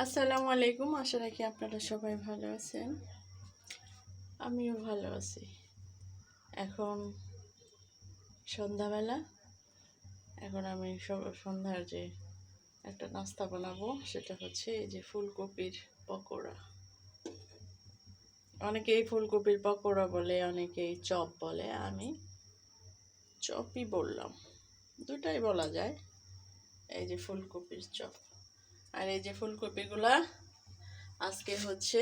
আসসালামু আলাইকুম। আশা রাখি আপনারা সবাই ভালো আছেন। আমিও ভালো আছি। এখন সন্ধ্যাবেলা। এখন আমি সন্ধ্যার যে একটা নাস্তা বানাবো সেটা হচ্ছে এই যে ফুলকপির পকোড়া। অনেকেই ফুলকপির পকোড়া বলে, অনেকেই চপ বলে। আমি চপই বললাম, দুটাই বলা যায়। এই যে ফুলকপির চপ। আর এই যে ফুলকপিগুলা আজকে হচ্ছে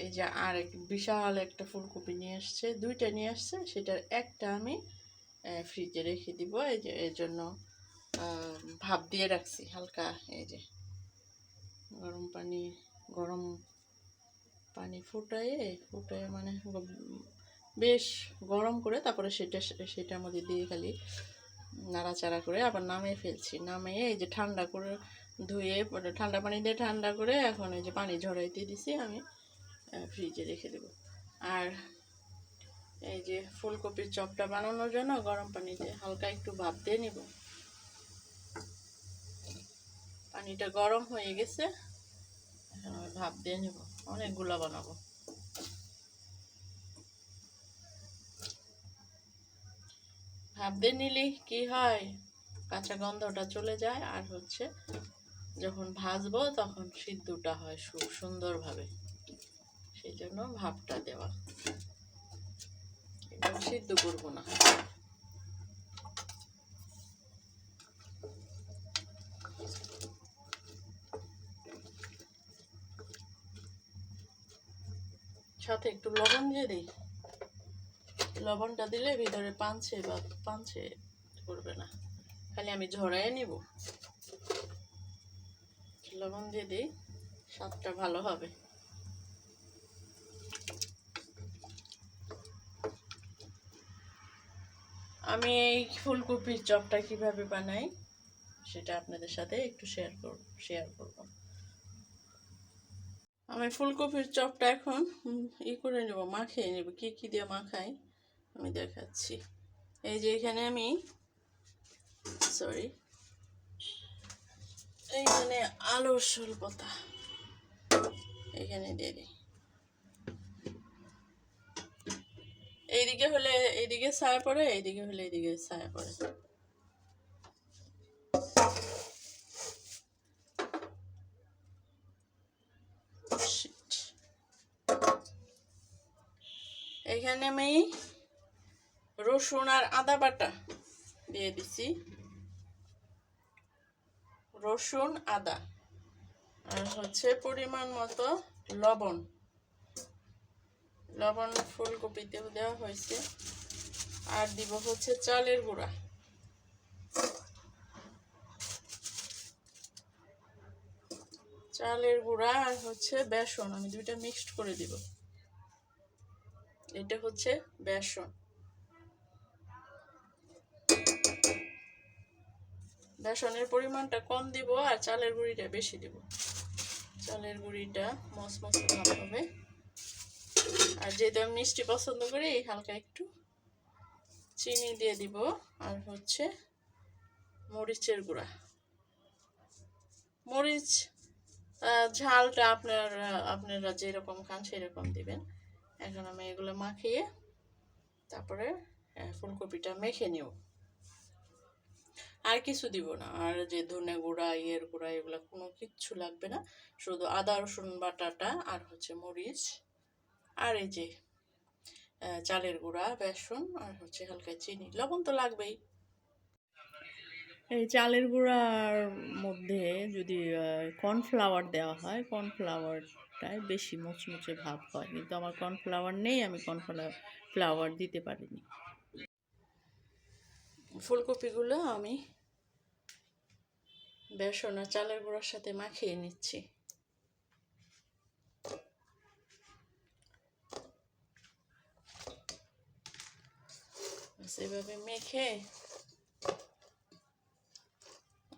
এই যে আর এক বিশাল একটা ফুলকপি নিয়ে আসছে, দুইটা নিয়ে আসছে, সেটার একটা আমি ফ্রিজে রেখে দিব। এই যে এর জন্য ভাপ দিয়ে রাখছি হালকা। এই যে গরম পানি ফুটায়ে মানে বেশ গরম করে তারপরে সেটার মধ্যে দিয়ে খালি নাড়াচাড়া করে আবার নামিয়ে ফেলছি। নামিয়ে এই যে ঠান্ডা করে ধুয়ে ঠান্ডা পানি দিয়ে ঠান্ডা করে এখন এই যে পানি ঝরাইতে দিছি, আমি ফ্রিজে রেখে দেব। আর এই যে ফুলকপির চপটা বানানোর জন্য গরম পানিতে হালকা একটু ভাপ দিয়ে নিব। পানিটা গরম হয়ে গেছে, এখন আমি ভাপ দিয়ে নিব। অনেকগুলা বানাবো। ভাপ দিয়ে নিলে কি হয়, কাঁচা গন্ধটা চলে যায়, আর হচ্ছে যখন ভাজবো তখন সিদ্ধটা হয় খুব সুন্দরভাবে। সেই জন্য ভাপটা দেওয়া, একদম সিদ্ধ করবো না। সাথে একটু লবণ দিয়ে দিই। লবণটা দিলে ভিতরে পাঞ্ছে করবে না, খালি আমি ঝরাইয়ে নিব। লবণ দিয়ে দিই, স্বাদটা ভালো হবে। আমি এই ফুলকপির চপটা কিভাবে বানাই সেটা আপনাদের সাথে একটু শেয়ার করব। আমি ফুলকপির চপটা এখন করে নেব, মাখিয়ে নেব। কি দিয়ে মাখাই আমি দেখাচ্ছি। এই যে এখানে আমি এইখানে আলুর স্বল্পতা এখানে দিয়ে দিই। এইদিকে হলে এইদিকে ছায়া পড়ে, এইদিকে হলে এইদিকে ছায়া পড়ে। এখানে আমি রসুন আর আদা বাটা দিয়ে দিছি। রসুন আদা আর হচ্ছে পরিমাণ মতো লবণ ফুলকপিতেও দেওয়া হয়েছে। আর দিব হচ্ছে চালের গুঁড়া। আর হচ্ছে বেসন, আমি দুইটা মিক্সড করে দিব। এটা হচ্ছে বেসন। বেসনের পরিমাণটা কম দিব আর চালের গুঁড়িটা বেশি দিব। চালের গুঁড়িটা মচমচে ভাব হবে। আর যেহেতু আমি মিষ্টি পছন্দ করি, হালকা একটু চিনি দিয়ে দিব। আর হচ্ছে মরিচের গুঁড়া। মরিচ ঝালটা আপনারা যেরকম খান সেরকম দিবেন। এখন আমি এগুলো মাখিয়ে তারপরে ফুলকপিটা মেখে নিব। আর কিছু দিব না। আর যে ধনে গুঁড়া গুঁড়া এগুলো কোনো কিচ্ছু লাগবে না। শুধু আদা রসুন বাটাটা আর হচ্ছে মরিচ আর এই যে চালের গুঁড়া, বেসন আর হচ্ছে হালকা চিনি, লবণ তো লাগবেই। এই চালের গুঁড়ার মধ্যে যদি কর্নফ্লাওয়ার দেওয়া হয়, কর্নফ্লাওয়ারটায় বেশি মুচমুচে ভাব হয়, কিন্তু আমার কর্নফ্লাওয়ার নেই, আমি কর্নফ্লাওয়ার দিতে পারিনি। ফুলকপিগুলো আমি বেসন আর চালের গুঁড়ার সাথে মাখিয়ে নিচ্ছি। এভাবে মেখে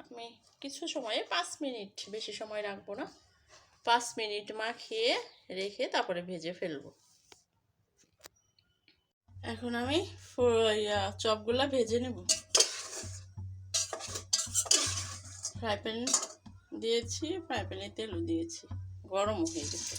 আমি কিছু সময় 5 মিনিট, বেশি সময় রাখবো না, 5 মিনিট মাখিয়ে রেখে তারপরে ভেজে ফেলবো। এখন আমি চপগুলা ভেজে নেব। ফ্রাই প্যান দিয়েছি, ফ্রাই প্যানে তেলও দিয়েছি, গরমও হয়ে গেছে।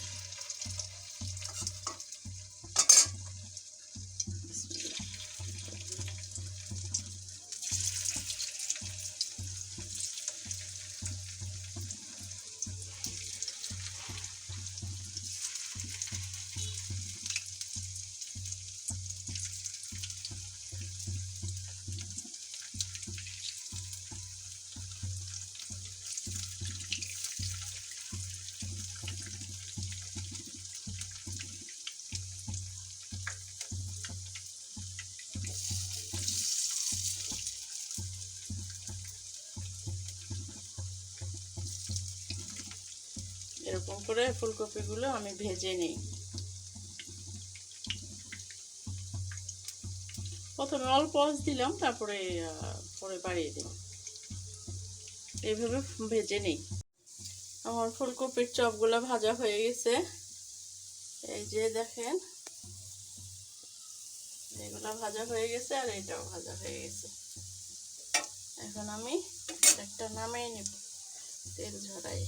এরকম করে ফুলকপিগুলো আমি ভেজে নিই। প্রথমে অল্প আঁচ দিলাম, তারপরে পরে বাড়িয়ে দিলাম। এইভাবে ভেজে নিই। আমার ফুলকপির চপগুলো ভাজা হয়ে গেছে। এই যে দেখেন, এগুলো ভাজা হয়ে গেছে আর এটাও ভাজা হয়ে গেছে। এখন আমি একটা নামিয়ে নেব, তেল ঝরাই।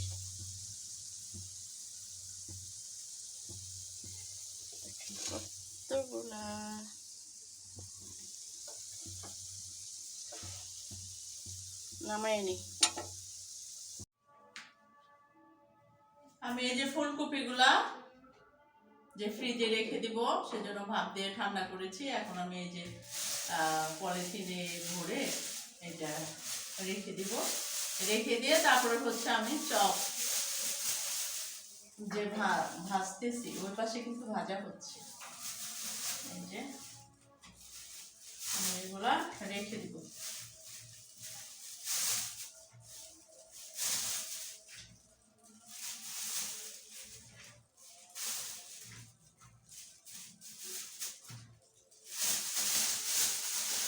কতগুলা নামাই নি। আমি এই যে ফুলকপিগুলা যে ফ্রিজে রেখে দিব, সেজন্য ভাপ দিয়ে ঠান্ডা করেছি। এখন আমি এই যে পলিথিনে ভরে এটা রেখে দিব। রেখে দিয়ে তারপরে হচ্ছে আমি চপ যে ভাজতেছি, ওই পাশে কিন্তু ভাজা হচ্ছে। এই যে আমি এগুলা রেখে দিব।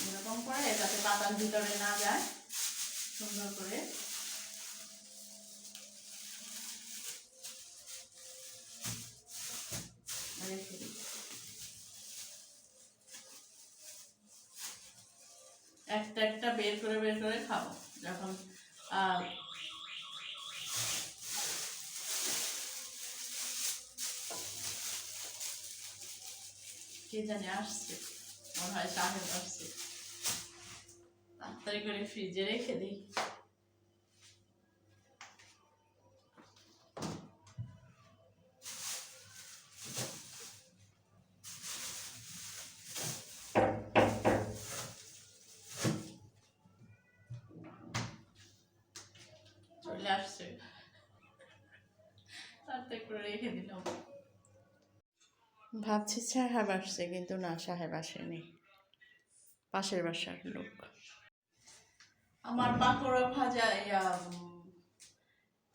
এরকম করে যাতে পাতার ভিতরে না যায়, সুন্দর করে রেখে দিব। একটা একটা বের করে খাবো যখন কে জানে আসছে, মনে হয় সাহেব আসছে। তাড়াতাড়ি করে ফ্রিজে রেখে দিই। চলে আসছে, তাড়াতাড়ি করে রেখে দিলাম। ভাবছি সাহেব আসছে, কিন্তু না, সাহেব আসেনি, পাশের বাসার লোক। আমার পাকোড়া ভাজা,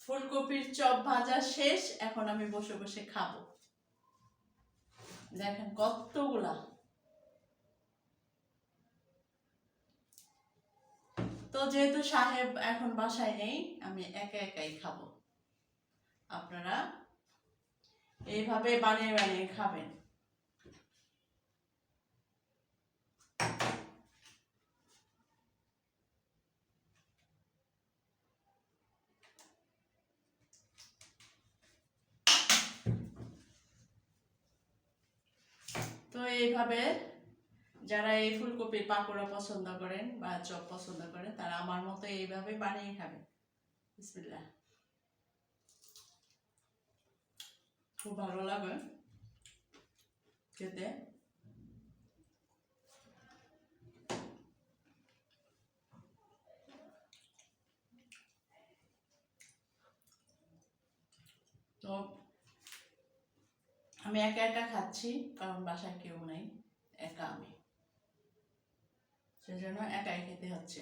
ফুলকপির চপ ভাজা শেষ। এখন আমি বসে বসে খাবো। দেখেন কতগুলা। তো যেহেতু সাহেব এখন বাসায় নেই, আমি একা একাই খাবো। আপনারা এইভাবে বানিয়ে বানিয়ে খাবেন। তো এইভাবে যারা এই ফুলকপির পাকোড়া পছন্দ করেন বা চপ পছন্দ করেন, তারা আমার মতো এইভাবে বানিয়ে খাবেন। বিসমিল্লাহ। খুব ভালো লাগে খেতে। তো আমি একা একা খাচ্ছি, কারণ বাসায় কেউ নেই, একা আমি, সেজন্য একাই খেতে হচ্ছে।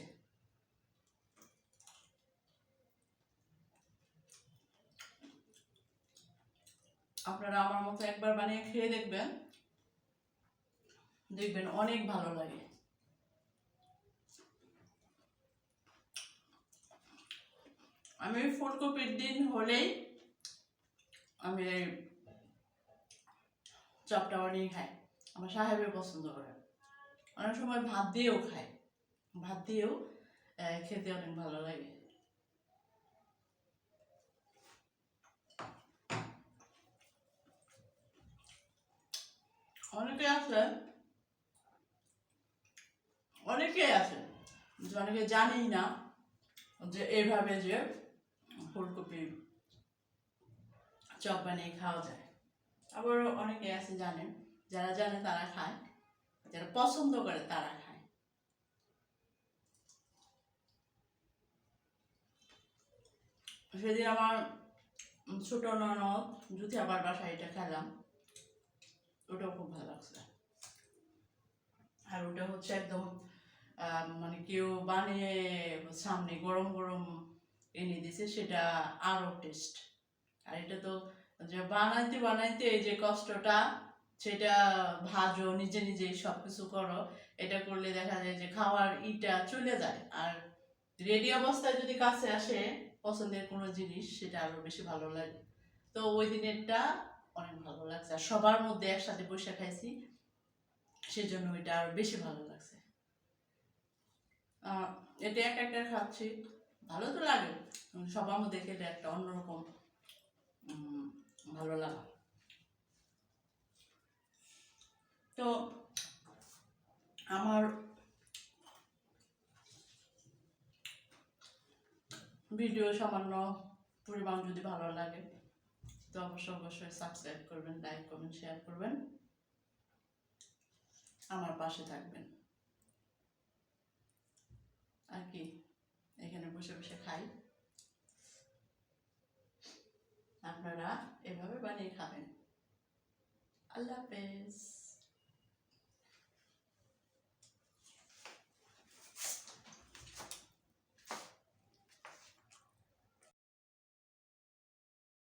আপনারা আমার মতো একবার বানিয়ে খেয়ে দেখবেন, দেখবেন অনেক ভালো লাগে। আমি ফুলকপির দিন হলেই আমি চপটা বানিয়ে খাই। আমার সাহেবের পছন্দ করে, অনেক সময় ভাত দিয়েও খায়। ভাত দিয়েও খেতে অনেক ভালো লাগে। অনেকে আছে যে অনেকে জানেই না যে এইভাবে যে ফুলকপি চপ বানিয়ে খাওয়া যায়। আবার অনেকে আছে জানে, যারা জানে তারা খায়, যারা পছন্দ করে তারা খায়। সেদিন আমার ছোট ননদ জুথি আবার বাসায় এটা খেলাম, ওটাও খুব ভালো লাগছে। আর ওটা হচ্ছে একদম মানে কেউ বানিয়ে সামনে গরম গরম এনে দিছে, সেটা আরো টেস্ট। আর এটা তো যে বানাইতে বানাইতে এই যে কষ্টটা, সেটা ভাজো নিজে নিজেই সবকিছু করো, এটা করলে দেখা যায় যে খাওয়ার ইটা চলে যায়। আর রেডি অবস্থায় যদি কাছে আসে পছন্দের কোনো জিনিস, সেটা আরো বেশি ভালো লাগে। তো ওই দিনেরটা অনেক ভালো লাগছে, আর সবার মধ্যে একসাথে বসে খাইছি, সেজন্য ওইটা আরো বেশি ভালো লাগছে। এটা একা একা খাচ্ছি, ভালো তো লাগে, সবার মধ্যে খেলে একটা অন্যরকম ভালো লাগা। তো আমার ভিডিও সামান্য পরিমাণ যদি ভালো লাগে, তো অবশ্যই সাবস্ক্রাইব করবেন, লাইক কমেন্ট শেয়ার করবেন, আমার পাশে থাকবেন। আর কি, এখানে বসে বসে খাই, আপনারা এভাবে বানিয়ে খাবেন। আল্লাহ হাফেজ।